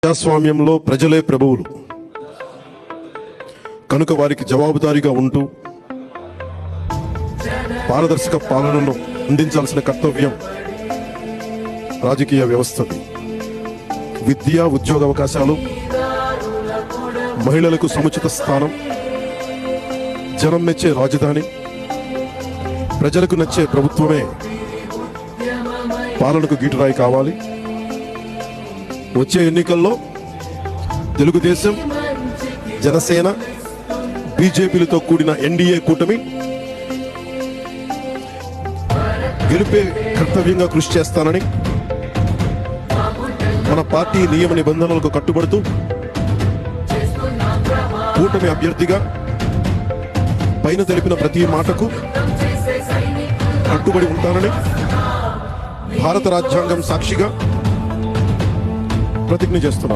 ప్రజాస్వామ్యంలో ప్రజలే ప్రభువులు కనుక వారికి జవాబుదారీగా ఉంటూ పారదర్శక పాలనను అందించాల్సిన కర్తవ్యం రాజకీయ వ్యవస్థది. విద్య, ఉద్యోగ అవకాశాలు, మహిళలకు సముచిత స్థానం, జనం మెచ్చే రాజధాని, ప్రజలకు నచ్చే ప్రభుత్వమే పాలనకు గీటురాయి కావాలి. వచ్చే ఎన్నికల్లో తెలుగుదేశం, జనసేన, బీజేపీలతో కూడిన ఎన్డీఏ కూటమి గెలిపే కర్తవ్యంగా కృషి చేస్తానని, మన పార్టీ నియమ నిబంధనలకు కట్టుబడుతూ కూటమి అభ్యర్థిగా పైన తెలిపిన ప్రతి మాటకు కట్టుబడి ఉంటానని భారత రాజ్యాంగం సాక్షిగా ప్రతిజ్ఞ చేస్తున్నాను.